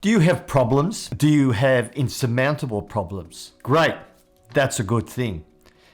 Do you have problems? Do you have insurmountable problems? Great, that's a good thing.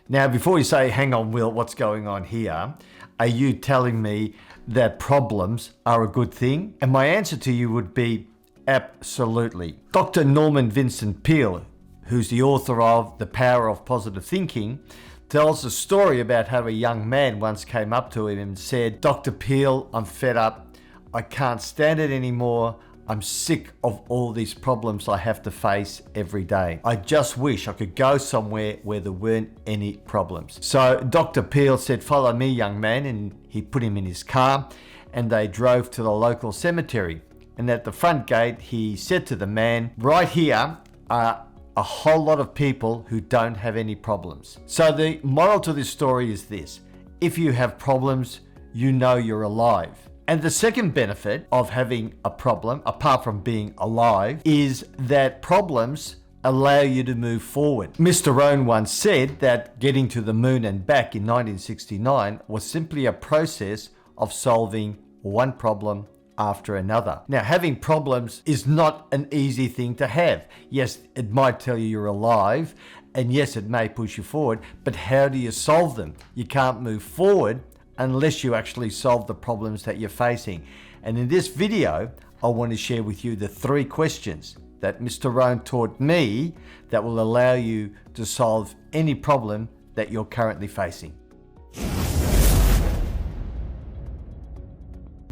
Now, before you say, hang on, Will, what's going on here? Are you telling me that problems are a good thing? And my answer to you would be absolutely. Dr. Norman Vincent Peale, who's the author of The Power of Positive Thinking, tells a story about how a young man once came up to him and said, Dr. Peale, I'm fed up. I can't stand it anymore. I'm sick of all these problems I have to face every day. I just wish I could go somewhere where there weren't any problems. So Dr. Peale said, follow me, young man. And he put him in his car and they drove to the local cemetery. And at the front gate, he said to the man, right here are a whole lot of people who don't have any problems. So the moral to this story is this: if you have problems, you know you're alive. And the second benefit of having a problem, apart from being alive, is that problems allow you to move forward. Mr. Rohn once said that getting to the moon and back in 1969 was simply a process of solving one problem after another. Now, having problems is not an easy thing to have. Yes, it might tell you you're alive, and yes, it may push you forward, but how do you solve them? You can't move forward unless you actually solve the problems that you're facing. And in this video, I want to share with you the 3 questions that Mr. Rohn taught me that will allow you to solve any problem that you're currently facing.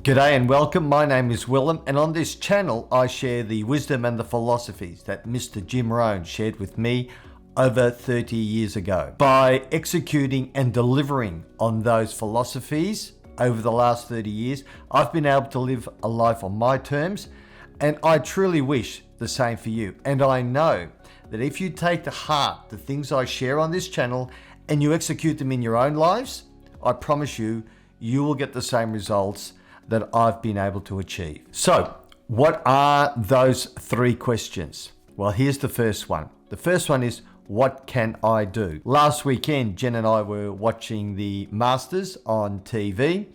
G'day and welcome. My name is Willem, and on this channel I share the wisdom and the philosophies that Mr. Jim Rohn shared with me over 30 years ago. By executing and delivering on those philosophies over the last 30 years, I've been able to live a life on my terms, and I truly wish the same for you. And I know that if you take to heart the things I share on this channel and you execute them in your own lives, I promise you, you will get the same results that I've been able to achieve. So, what are those 3 questions? Well, here's the first one. The first one is, what can I do? Last weekend, Jen and I were watching the Masters on TV,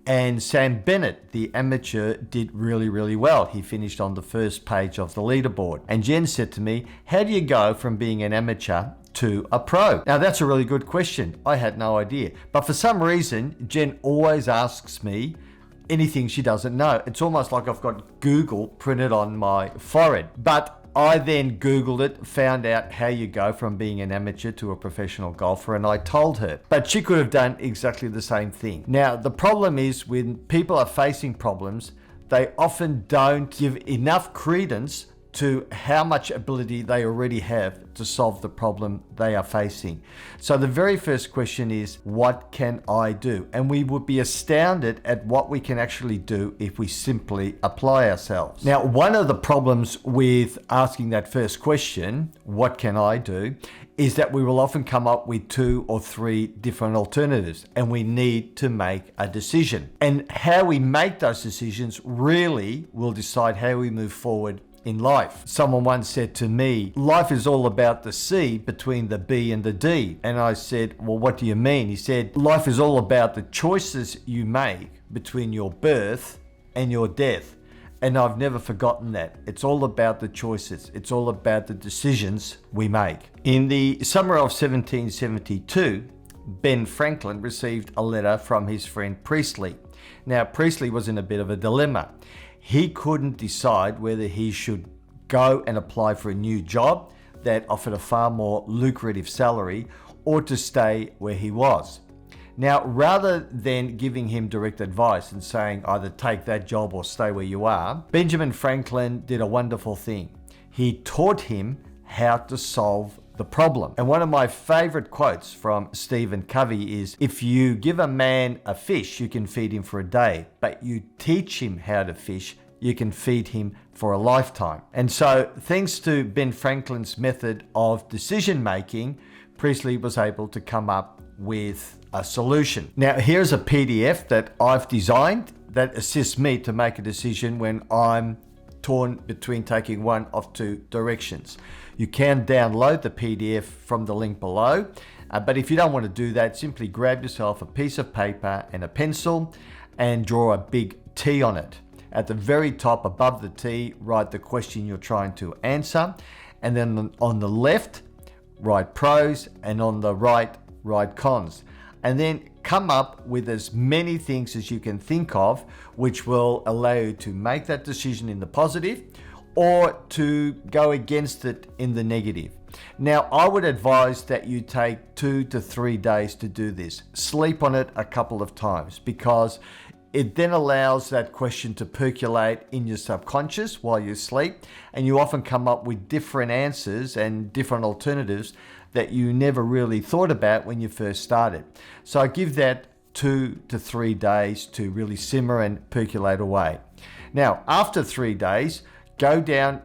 and Sam Bennett, the amateur, did really well. He finished on the first page of the leaderboard. And Jen said to me, how do you go from being an amateur to a pro? Now, that's a really good question. I had no idea. But for some reason, Jen always asks me anything she doesn't know. It's almost like I've got Google printed on my forehead. But I then Googled it, found out how you go from being an amateur to a professional golfer, and I told her. But she could have done exactly the same thing. Now, the problem is when people are facing problems, they often don't give enough credence to how much ability they already have to solve the problem they are facing. So the very first question is, what can I do? And we would be astounded at what we can actually do if we simply apply ourselves. Now, one of the problems with asking that first question, what can I do, is that we will often come up with 2 or 3 different alternatives, and we need to make a decision. And how we make those decisions really will decide how we move forward in life. Someone once said to me, life is all about the C between the B and the D. And I said, well, what do you mean? He said, life is all about the choices you make between your birth and your death. And I've never forgotten that. It's all about the choices. It's all about the decisions we make. In the summer of 1772, Ben Franklin received a letter from his friend Priestley. Now, Priestley was in a bit of a dilemma. He couldn't decide whether he should go and apply for a new job that offered a far more lucrative salary or to stay where he was. Now, rather than giving him direct advice and saying either take that job or stay where you are, Benjamin Franklin did a wonderful thing. He taught him how to solve the problem. And one of my favorite quotes from Stephen Covey is, if you give a man a fish, you can feed him for a day, but you teach him how to fish, you can feed him for a lifetime. And so thanks to Ben Franklin's method of decision making, Priestley was able to come up with a solution. Now, here's a PDF that I've designed that assists me to make a decision when I'm torn between taking one of 2 directions. You can download the PDF from the link below, but if you don't want to do that, simply grab yourself a piece of paper and a pencil and draw a big T on it. At the very top above the T, write the question you're trying to answer. And then on the left, write pros, and on the right, write cons. And then come up with as many things as you can think of, which will allow you to make that decision in the positive or to go against it in the negative. Now, I would advise that you take 2 to 3 days to do this. Sleep on it a couple of times, because it then allows that question to percolate in your subconscious while you sleep, and you often come up with different answers and different alternatives that you never really thought about when you first started. So I give that 2 to 3 days to really simmer and percolate away. Now, after 3 days, go down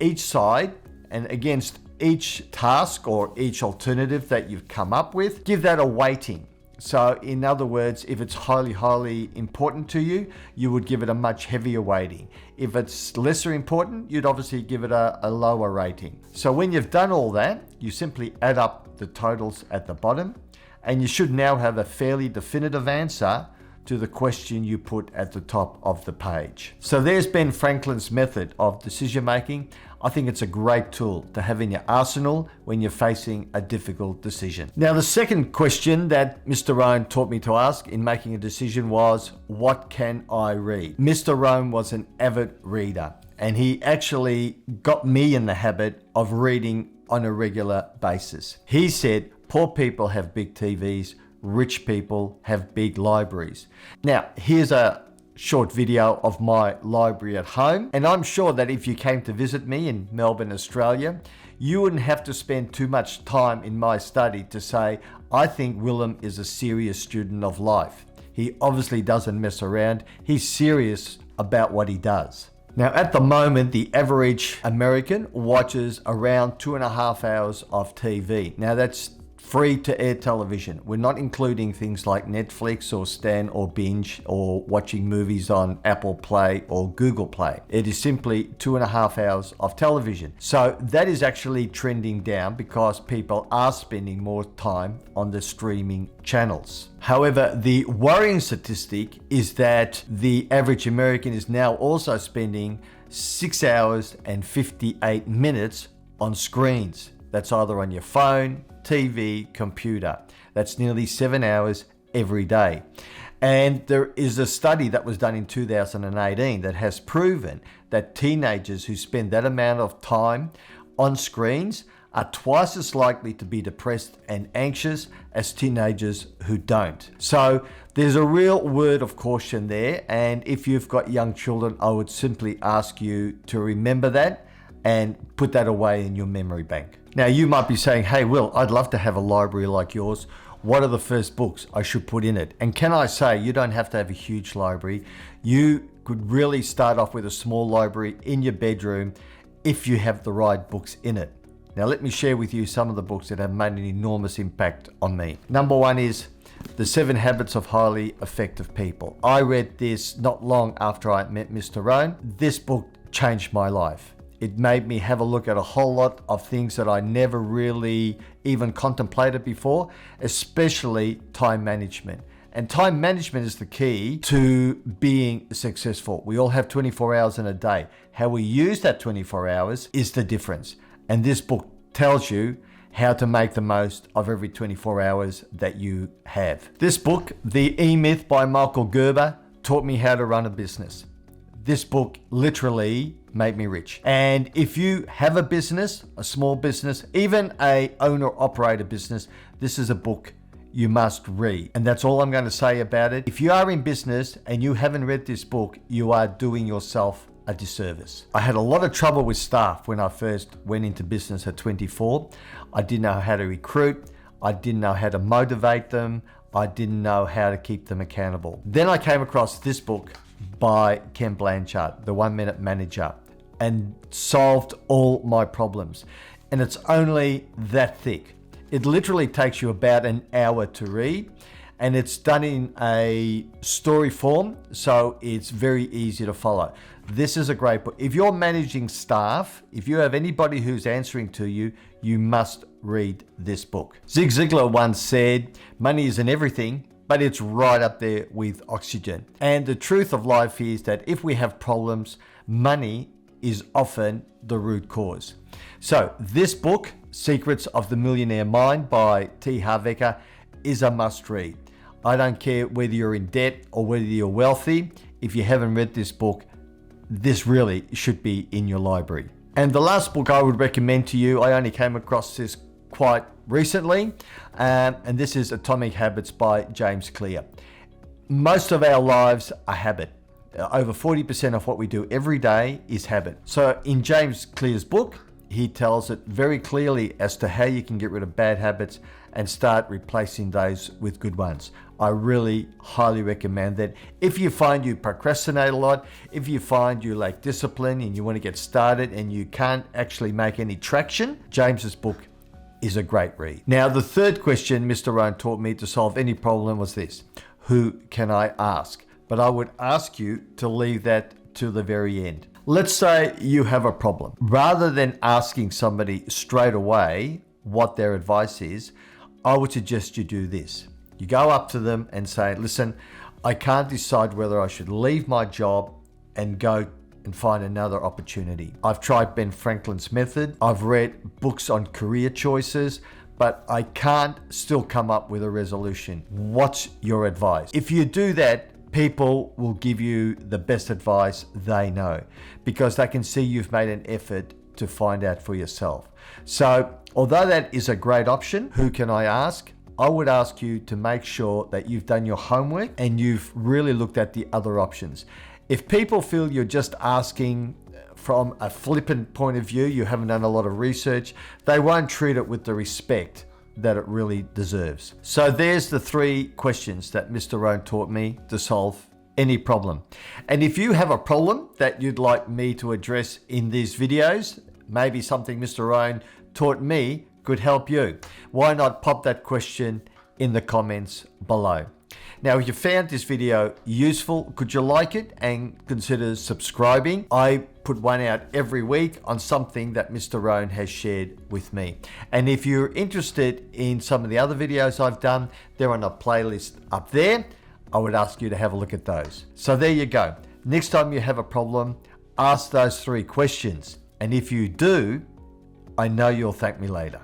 each side and against each task or each alternative that you've come up with, give that a weighting. So in other words, if it's highly important to you, you would give it a much heavier weighting. If it's lesser important, you'd obviously give it a lower rating. So when you've done all that, you simply add up the totals at the bottom, and you should now have a fairly definitive answer to the question you put at the top of the page. So there's Ben Franklin's method of decision making. I think it's a great tool to have in your arsenal when you're facing a difficult decision. Now, the second question that Mr. Rohn taught me to ask in making a decision was, what can I read? Mr. Rohn was an avid reader, and he actually got me in the habit of reading on a regular basis. He said, poor people have big TVs, rich people have big libraries. Now, here's a short video of my library at home, and I'm sure that if you came to visit me in Melbourne, Australia, you wouldn't have to spend too much time in my study to say, I think Willem is a serious student of life. He obviously doesn't mess around. He's serious about what he does. Now, at the moment, the average American watches around 2.5 hours of TV. Now, that's free to air television. We're not including things like Netflix or Stan or Binge or watching movies on Apple Play or Google Play. It is simply 2.5 hours of television. So that is actually trending down because people are spending more time on the streaming channels. However, the worrying statistic is that the average American is now also spending 6 hours and 58 minutes on screens. That's either on your phone, TV, computer. That's nearly 7 hours every day. And there is a study that was done in 2018 that has proven that teenagers who spend that amount of time on screens are twice as likely to be depressed and anxious as teenagers who don't. So there's a real word of caution there. And if you've got young children, I would simply ask you to remember that and put that away in your memory bank. Now, you might be saying, hey, Will, I'd love to have a library like yours. What are the first books I should put in it? And can I say, you don't have to have a huge library. You could really start off with a small library in your bedroom if you have the right books in it. Now, let me share with you some of the books that have made an enormous impact on me. Number one is The 7 Habits of Highly Effective People. I read this not long after I met Mr. Rohn. This book changed my life. It made me have a look at a whole lot of things that I never really even contemplated before, especially time management. And time management is the key to being successful. We all have 24 hours in a day. How we use that 24 hours is the difference. And this book tells you how to make the most of every 24 hours that you have. This book, The E-Myth by Michael Gerber, taught me how to run a business. This book literally made me rich. And if you have a business, a small business, even a owner-operator business, this is a book you must read. And that's all I'm going to say about it. If you are in business and you haven't read this book, you are doing yourself a disservice. I had a lot of trouble with staff when I first went into business at 24. I didn't know how to recruit. I didn't know how to motivate them. I didn't know how to keep them accountable. Then I came across this book by Ken Blanchard, The 1 Minute Manager, and solved all my problems. And it's only that thick. It literally takes you about an hour to read, and it's done in a story form, so it's very easy to follow. This is a great book. If you're managing staff, if you have anybody who's answering to you, you must read this book. Zig Ziglar once said, money isn't everything, but it's right up there with oxygen. And the truth of life is that if we have problems, money is often the root cause. So this book, Secrets of the Millionaire Mind by T. Harv Eker, is a must read. I don't care whether you're in debt or whether you're wealthy. If you haven't read this book, this really should be in your library. And the last book I would recommend to you, I only came across this quite recently, and this is Atomic Habits by James Clear. Most of our lives are habit. Over 40% of what we do every day is habit. So in James Clear's book, he tells it very clearly as to how you can get rid of bad habits and start replacing those with good ones. I really highly recommend that. If you find you procrastinate a lot, if you find you lack discipline and you want to get started and you can't actually make any traction, James's book is a great read. Now, the third question Mr. Rohn taught me to solve any problem was this: who can I ask? But I would ask you to leave that to the very end. Let's say you have a problem. Rather than asking somebody straight away what their advice is, I would suggest you do this. You go up to them and say, listen, I can't decide whether I should leave my job and go and find another opportunity. I've tried Ben Franklin's method. I've read books on career choices, but I can't still come up with a resolution. What's your advice? If you do that, people will give you the best advice they know because they can see you've made an effort to find out for yourself. So although that is a great option, who can I ask? I would ask you to make sure that you've done your homework and you've really looked at the other options. If people feel you're just asking from a flippant point of view, you haven't done a lot of research, they won't treat it with the respect that it really deserves. So there's the 3 questions that Mr. Rohn taught me to solve any problem. And if you have a problem that you'd like me to address in these videos, maybe something Mr. Rohn taught me could help you, why not pop that question in the comments below. Now, if you found this video useful, could you like it and consider subscribing? I put one out every week on something that Mr. Rohn has shared with me. And if you're interested in some of the other videos I've done, they're on a playlist up there. I would ask you to have a look at those. So there you go. Next time you have a problem, ask those 3 questions. And if you do, I know you'll thank me later.